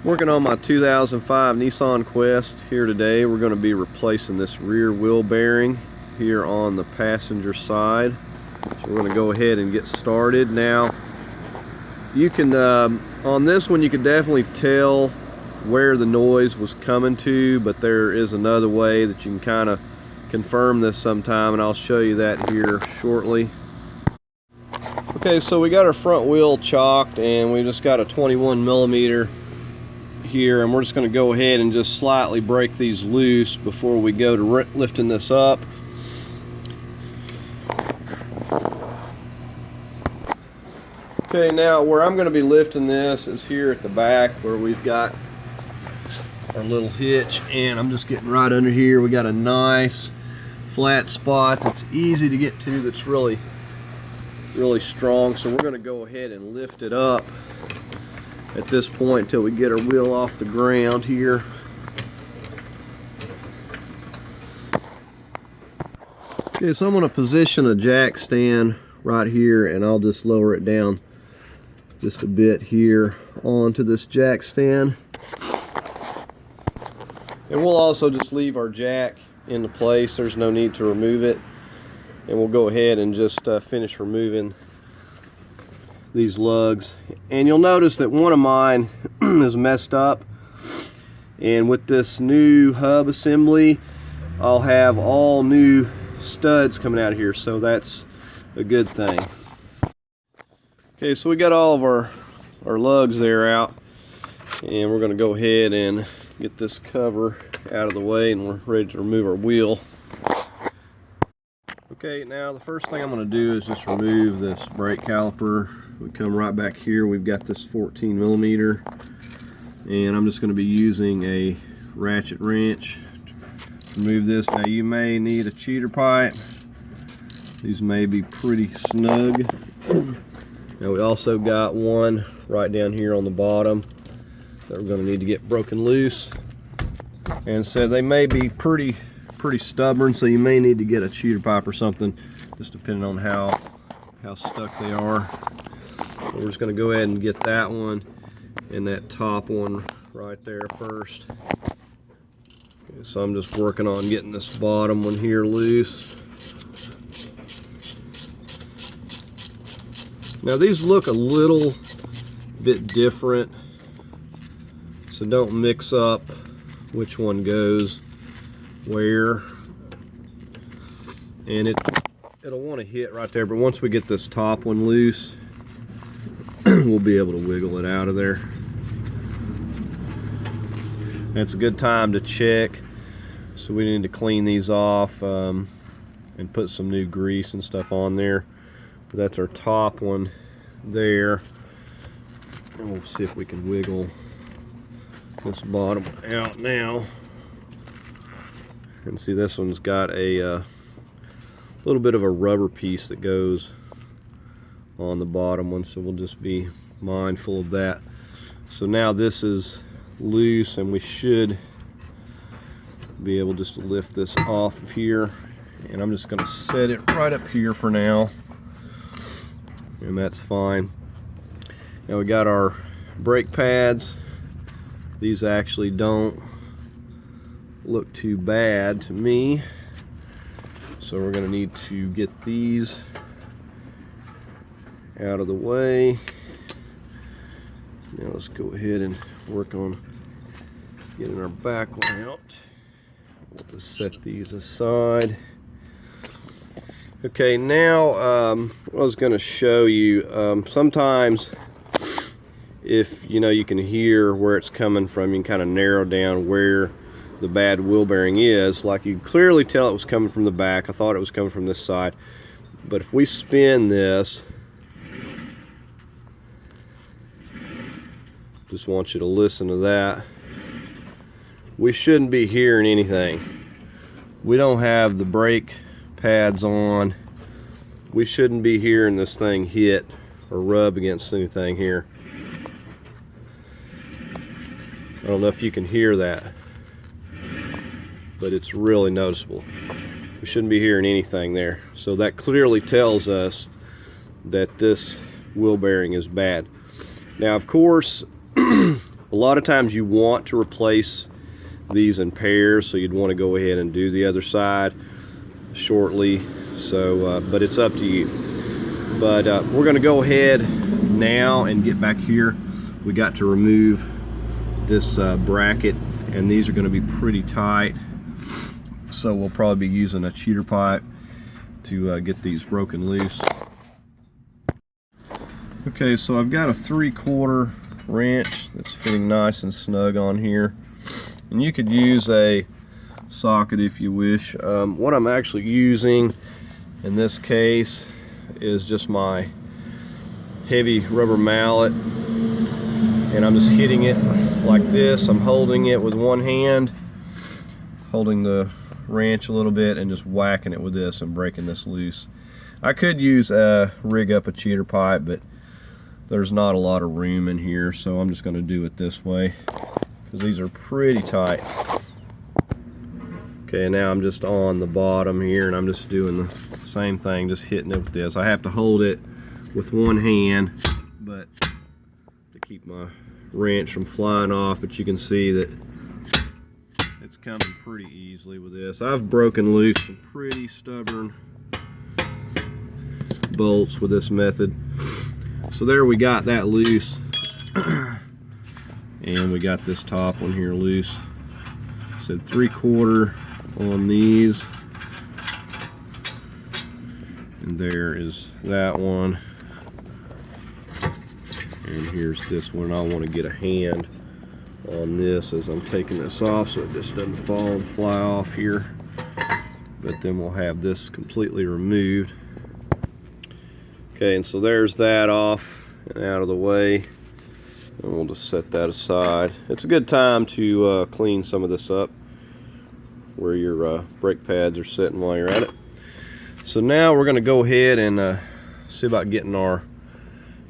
Working on my 2005 Nissan Quest here today. We're going to be replacing this rear wheel bearing here on the passenger side. So we're going to go ahead and get started. Now you can on this one you can definitely tell where the noise was coming to, but there is another way that you can kind of confirm this sometime, and I'll show you that here shortly. Okay, so we got our front wheel chocked and we just got a 21mm here, and we're just going to go ahead and just slightly break these loose before we go to lifting this up. Okay, now where I'm going to be lifting this is here at the back where we've got our little hitch, and I'm just getting right under here. We got a nice flat spot that's easy to get to, that's really strong, so we're going to go ahead and lift it up at this point until we get our wheel off the ground here. Okay, so I'm going to position a jack stand right here, and I'll just lower it down just a bit here onto this jack stand. And we'll also just leave our jack into place. There's no need to remove it. And we'll go ahead and just finish removing these lugs. And you'll notice that one of mine is messed up, and with this new hub assembly I'll have all new studs coming out of here, so that's a good thing. Okay, so we got all of our lugs there out, and we're going to go ahead and get this cover out of the way, and we're ready to remove our wheel. Okay, now the first thing I'm going to do is just remove this brake caliper. We come right back here, we've got this 14mm, and I'm just going to be using a ratchet wrench to remove this. Now you may need a cheater pipe. These may be pretty snug. Now we also got one right down here on the bottom that we're going to need to get broken loose. And so they may be pretty stubborn, so you may need to get a cheater pipe or something, just depending on how stuck they are. We're just going to go ahead and get that one and that top one right there first. Okay, so I'm just working on getting this bottom one here loose. Now these look a little bit different, so don't mix up which one goes where. And it'll want to hit right there, but once we get this top one loose, we'll be able to wiggle it out of there. And it's a good time to check, so we need to clean these off and put some new grease and stuff on there. But that's our top one there, and we'll see if we can wiggle this bottom out now. And see, this one's got a little bit of a rubber piece that goes on the bottom one, so we'll just be mindful of that. So now this is loose, and we should be able just to lift this off of here, and I'm just going to set it right up here for now, and that's fine. Now we got our brake pads. These actually don't look too bad to me, so we're going to need to get these out of the way. Now let's go ahead and work on getting our back one out. We'll just set these aside. Okay, now I was going to show you, sometimes if you can hear where it's coming from, you can kind of narrow down where the bad wheel bearing is. Like, you clearly tell it was coming from the back. I thought it was coming from this side, but if we spin this, just want you to listen to that. We shouldn't be hearing anything. We don't have the brake pads on. We shouldn't be hearing this thing hit or rub against anything here. I don't know if you can hear that, but it's really noticeable. We shouldn't be hearing anything there. So that clearly tells us that this wheel bearing is bad. Now, of course, A lot of times you want to replace these in pairs, so you'd want to go ahead and do the other side shortly. So but it's up to you. But we're going to go ahead now and get back here. We got to remove this bracket, and these are going to be pretty tight, so we'll probably be using a cheater pipe to get these broken loose. Okay, so I've got a 3/4 wrench that's fitting nice and snug on here, and you could use a socket if you wish. What I'm actually using in this case is just my heavy rubber mallet, and I'm just hitting it like this. I'm holding it with one hand, holding the wrench a little bit, and just whacking it with this and breaking this loose. I could rig up a cheater pipe, but there's not a lot of room in here, so I'm just going to do it this way because these are pretty tight. Okay, now I'm just on the bottom here, and I'm just doing the same thing, just hitting it with this. I have to hold it with one hand, but to keep my wrench from flying off, but you can see that it's coming pretty easily with this. I've broken loose some pretty stubborn bolts with this method. So there, we got that loose, and we got this top one here loose. Said 3/4 on these, and there is that one, and here's this one. I want to get a hand on this as I'm taking this off so it just doesn't fall and fly off here, but then we'll have this completely removed. Okay, and so there's that off and out of the way, and we'll just set that aside. It's a good time to clean some of this up where your brake pads are sitting while you're at it. So now we're going to go ahead and see about getting our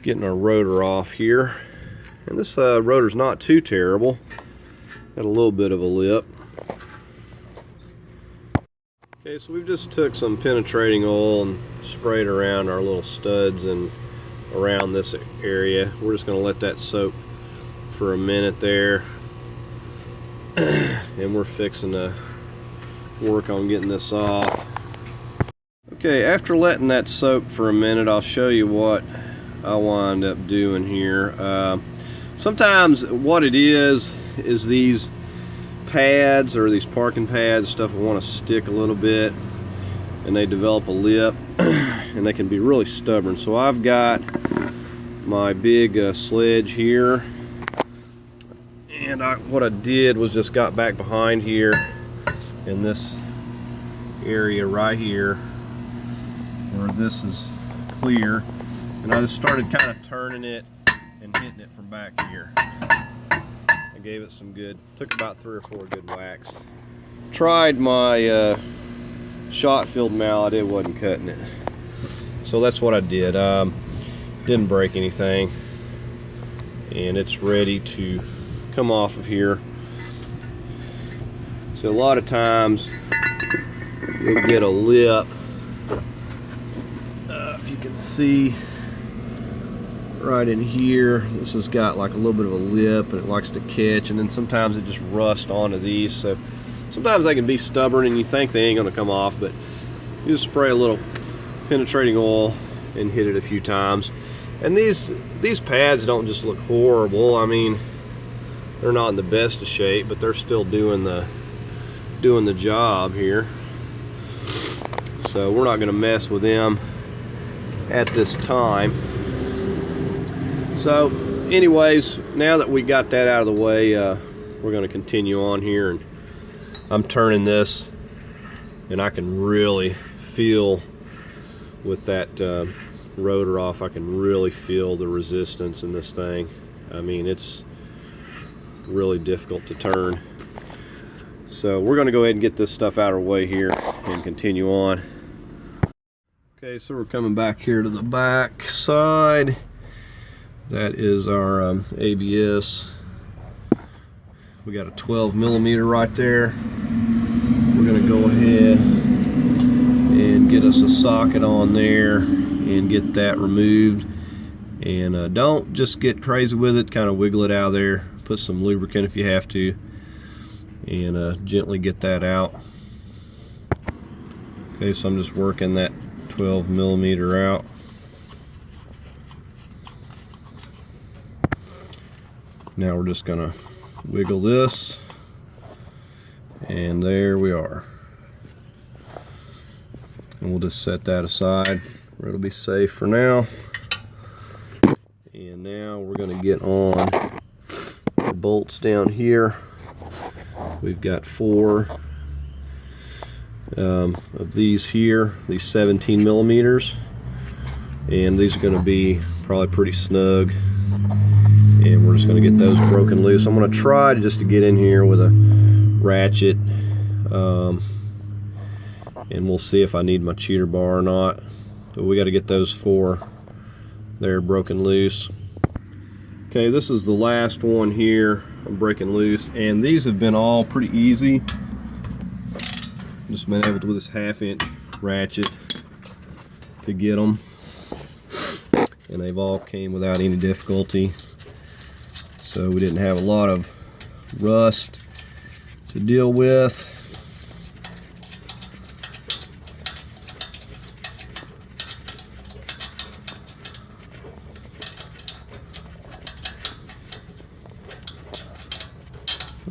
rotor off here. And this rotor's not too terrible. Got a little bit of a lip. Okay, so we've just took some penetrating oil and sprayed around our little studs and around this area. We're just going to let that soak for a minute there, and we're fixing to work on getting this off. Okay, after letting that soak for a minute, I'll show you what I wind up doing here. Sometimes what it is these pads, or these parking pads, stuff will want to stick a little bit, and they develop a lip, and they can be really stubborn. So I've got my big sledge here, and what I did was just got back behind here in this area right here where this is clear, and I just started kind of turning it and hitting it from back here. I gave it some good, took about 3 or 4 good whacks. Tried my shot filled mallet, it wasn't cutting it, so that's what I did. Didn't break anything, and it's ready to come off of here. So a lot of times you'll get a lip, if you can see right in here. This has got like a little bit of a lip, and it likes to catch, and then sometimes it just rusts onto these. So sometimes they can be stubborn and you think they ain't gonna come off, but you just spray a little penetrating oil and hit it a few times. And these pads don't just look horrible. I mean, they're not in the best of shape, but they're still doing the job here. So we're not gonna mess with them at this time. So anyways, now that we got that out of the way, we're going to continue on here, and I'm turning this, and I can really feel with that rotor off, I can really feel the resistance in this thing. I mean, it's really difficult to turn. So we're going to go ahead and get this stuff out of our way here and continue on. Okay, so we're coming back here to the back side. That is our ABS. We got a 12mm right there. We're going to go ahead and get us a socket on there and get that removed. And don't just get crazy with it, kind of wiggle it out of there, put some lubricant if you have to, and gently get that out. Okay, so I'm just working that 12 millimeter out. Now we're just gonna wiggle this, and there we are. And we'll just set that aside where it'll be safe for now. And now we're gonna get on the bolts down here. We've got 4 of these here, these 17 millimeters, and these are going to be probably pretty snug, and we're just going to get those broken loose. I'm going to try to get in here with a ratchet, and we'll see if I need my cheater bar or not, but we got to get those 4 there broken loose. Okay, this is the last one here I'm breaking loose, and these have been all pretty easy. Just been able to, with this 1/2-inch ratchet, to get them, and they've all came without any difficulty, so we didn't have a lot of rust to deal with.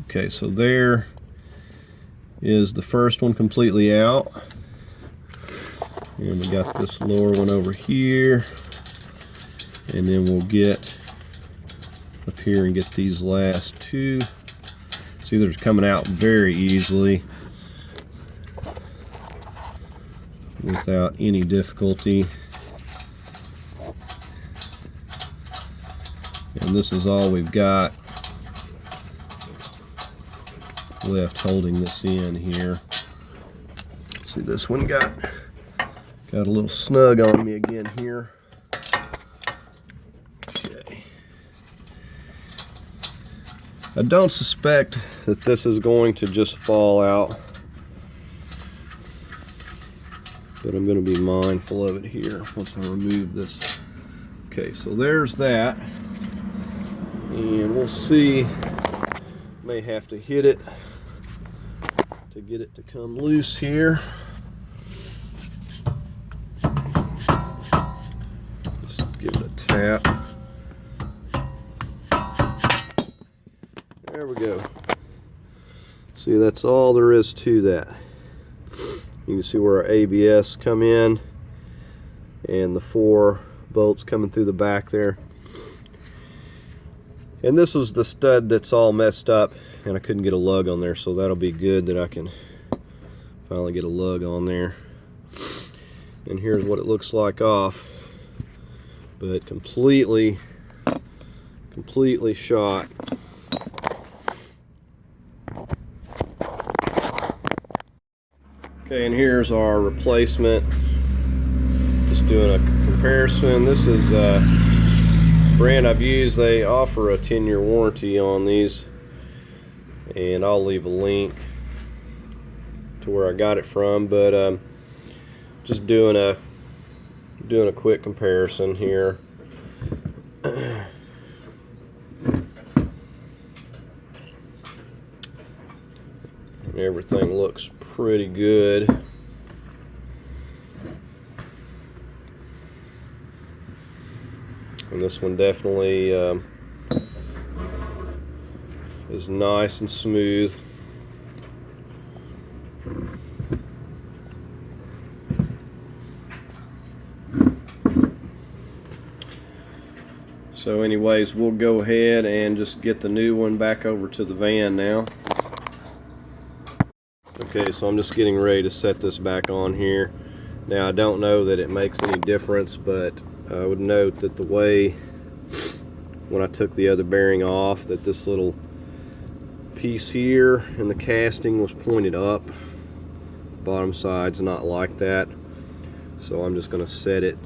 Okay, so there is the first one completely out, and we got this lower one over here, and then we'll get up here and get these last 2. See, they're coming out very easily without any difficulty, and this is all we've got left holding this in here. See, this one got a little snug on me again here. Okay. I don't suspect that this is going to just fall out, but I'm going to be mindful of it here once I remove this. Okay, so there's that, and we'll see. May have to hit it to get it to come loose here. Just give it a tap. There we go. See, that's all there is to that. You can see where our ABS come in, and the 4 bolts coming through the back there. And this was the stud that's all messed up, and I couldn't get a lug on there, so that'll be good that I can finally get a lug on there. And here's what it looks like off, but completely shot. Okay, and here's our replacement. Just doing a comparison. This is brand I've used. They offer a 10-year warranty on these, and I'll leave a link to where I got it from, but just doing a quick comparison here. And everything looks pretty good. And this one definitely is nice and smooth. So anyways, we'll go ahead and just get the new one back over to the van now. Okay, so I'm just getting ready to set this back on here. Now, I don't know that it makes any difference, but I would note that the way when I took the other bearing off, that this little piece here in the casting was pointed up. Bottom side's not like that. So I'm just going to set it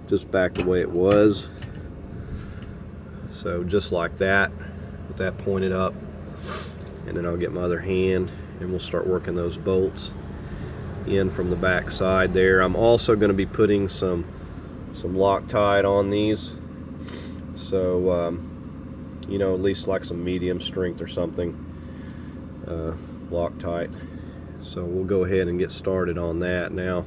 just back the way it was. So just like that, with that pointed up. And then I'll get my other hand and we'll start working those bolts in from the back side there. I'm also going to be putting some some Loctite on these, so you know, at least like some medium strength or something, Loctite. So we'll go ahead and get started on that now.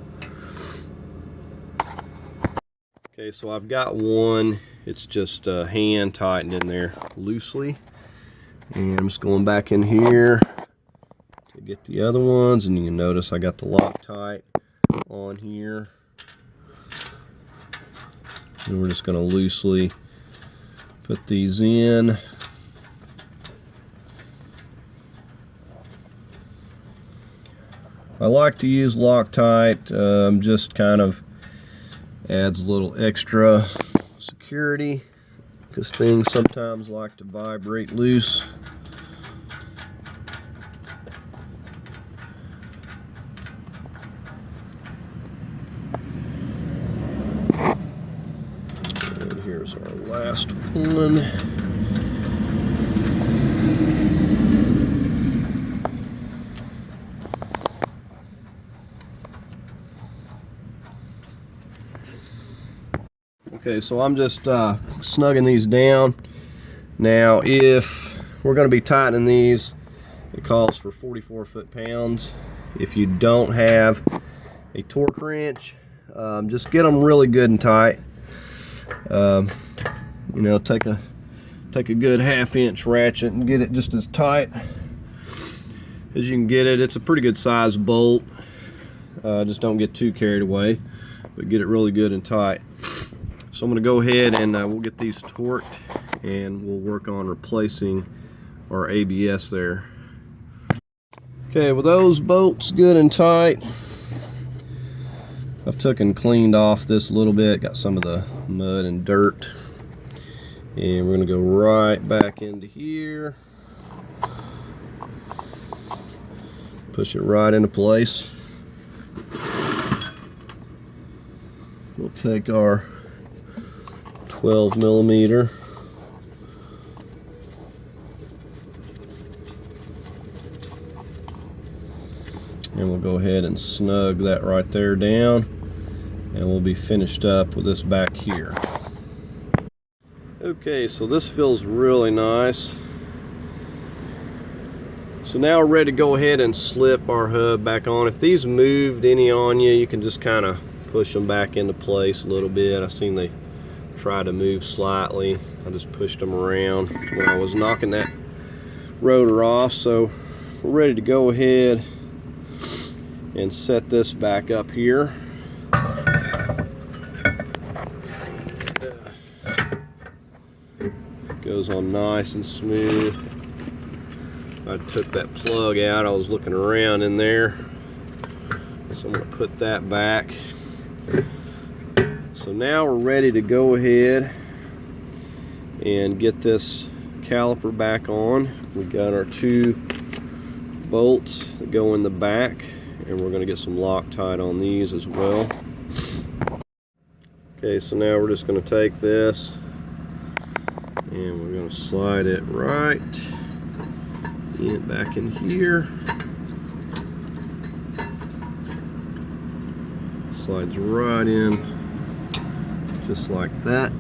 Okay, so I've got one, it's just hand tightened in there loosely, and I'm just going back in here to get the other ones, and you can notice I got the Loctite on here, and we're just going to loosely put these in. I like to use Loctite, just kind of adds a little extra security because things sometimes like to vibrate loose. And here's our last one. Okay, so I'm just snugging these down. Now, if we're going to be tightening these, it calls for 44 foot-pounds. If you don't have a torque wrench, just get them really good and tight. You know, take a good 1/2 inch ratchet and get it just as tight as you can get it. It's a pretty good size bolt. Just don't get too carried away, but get it really good and tight. So I'm going to go ahead and we'll get these torqued, and we'll work on replacing our ABS there. Okay, with those bolts good and tight, I've took and cleaned off this a little bit, got some of the mud and dirt, and we're going to go right back into here, push it right into place. We'll take our 12 millimeter, and we'll go ahead and snug that right there down, and we'll be finished up with this back here. Okay, so this feels really nice. So now we're ready to go ahead and slip our hub back on. If these moved any on you, you can just kind of push them back into place a little bit. I seen they try to move slightly. I just pushed them around when I was knocking that rotor off. So we're ready to go ahead and set this back up here. Goes on nice and smooth. I took that plug out. I was looking around in there, so I'm going to put that back. So now we're ready to go ahead and get this caliper back on. We got our 2 bolts that go in the back, and we're going to get some Loctite on these as well. Okay, so now we're just going to take this and we're going to slide it right in back in here. Slides right in just like that,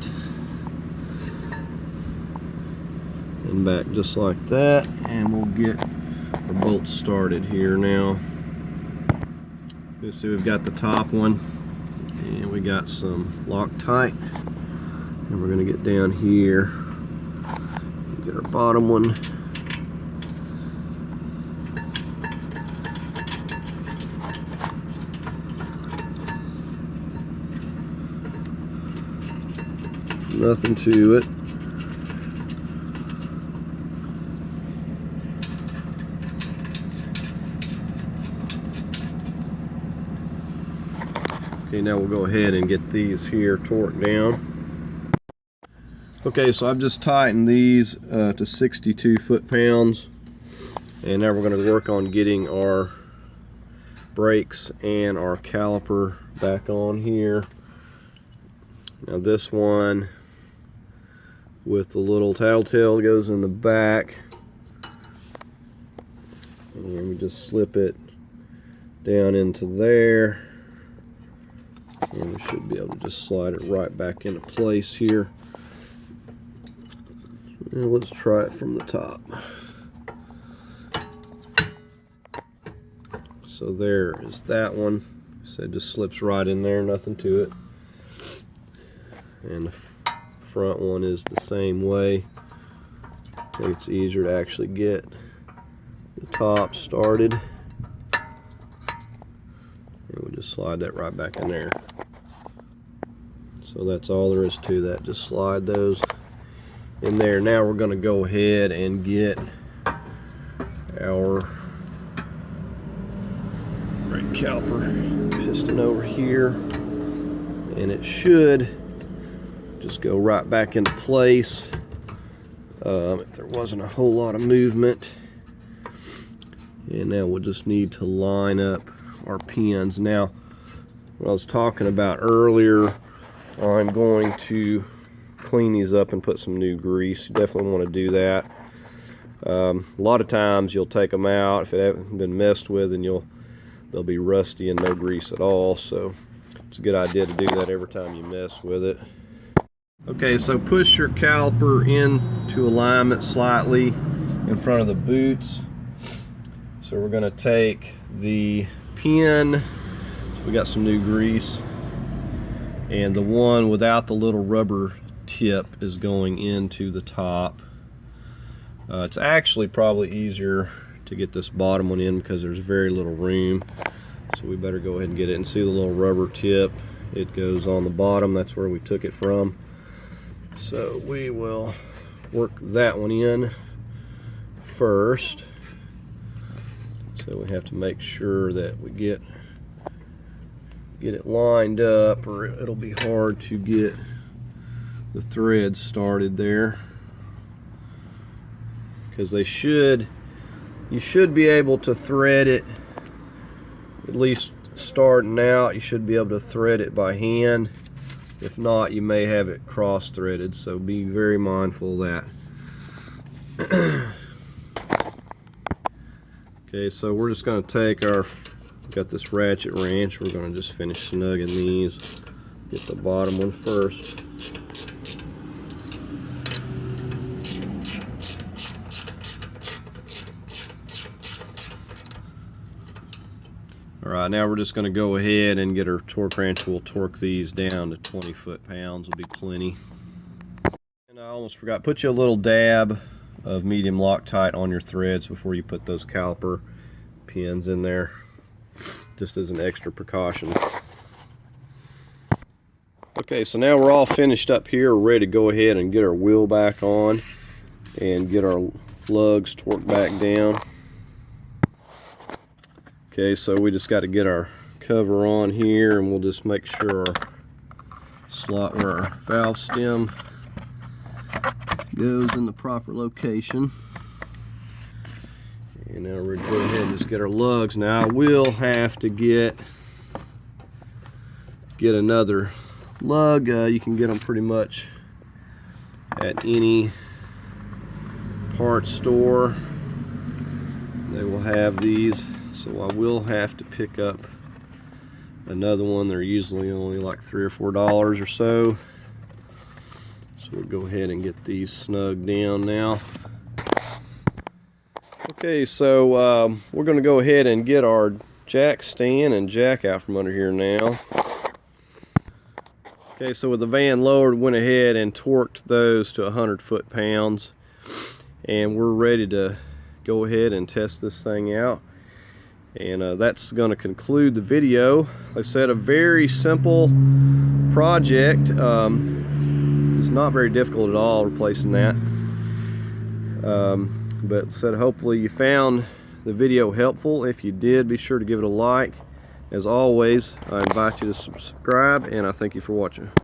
and back just like that, and we'll get our bolts started here now. You see we've got the top one, and we got some Loctite, and we're going to get down here, get our bottom one. Nothing to it. Okay, now we'll go ahead and get these here torqued down. Okay, so I've just tightened these to 62 foot-pounds, and now we're going to work on getting our brakes and our caliper back on here. Now this one with the little tattletale goes in the back, and we just slip it down into there, And we should be able to just slide it right back into place here. And let's try it from the top. So there is that one. So it just slips right in there, nothing to it. And the front one is the same way. I think it's easier to actually get the top started. And we just slide that right back in there. So that's all there is to that. Just slide those in there. Now we're going to go ahead and get our brake caliper piston over here, and it should just go right back into place if there wasn't a whole lot of movement. And now we'll just need to line up our pins. Now, what I was talking about earlier, I'm going to clean these up and put some new grease. You definitely want to do that. A lot of times you'll take them out if it hasn't been messed with, and they'll be rusty and no grease at all. So it's a good idea to do that every time you mess with it. Okay, so push your caliper into alignment slightly in front of the boots. So we're going to take the pin. We got some new grease, and the one without the little rubber tip is going into the top. It's actually probably easier to get this bottom one in because there's very little room. So we better go ahead and get it. And see the little rubber tip? It goes on the bottom. That's where we took it from. So we will work that one in first. So we have to make sure that we get it lined up, or it'll be hard to get the threads started there. Because you should be able to thread it, at least starting out. You should be able to thread it by hand. If not, you may have it cross threaded, so be very mindful of that. Okay, so we're just going to take got this ratchet wrench. We're going to just finish snugging these. Get the bottom one first. Alright, now we're just going to go ahead and get our torque wrench. We'll torque these down to 20 foot-pounds. Will be plenty. And I almost forgot, put you a little dab of medium Loctite on your threads before you put those caliper pins in there, just as an extra precaution. Okay, so now we're all finished up here. We're ready to go ahead and get our wheel back on and get our lugs torqued back down. Okay, so we just got to get our cover on here, and we'll just make sure our slot where our valve stem goes in the proper location. And now we're going to go ahead and just get our lugs. Now I will have to get another lug. You can get them pretty much at any parts store. They will have these. So I will have to pick up another one. They're usually only like $3 or $4 or so. So we'll go ahead and get these snugged down now. Okay, so we're going to go ahead and get our jack stand and jack out from under here now. Okay, so with the van lowered, went ahead and torqued those to 100 foot-pounds, and we're ready to go ahead and test this thing out. And that's going to conclude the video. Like I said, a very simple project. It's not very difficult at all replacing that. But said, hopefully you found the video helpful. If you did, be sure to give it a like. As always, I invite you to subscribe, and I thank you for watching.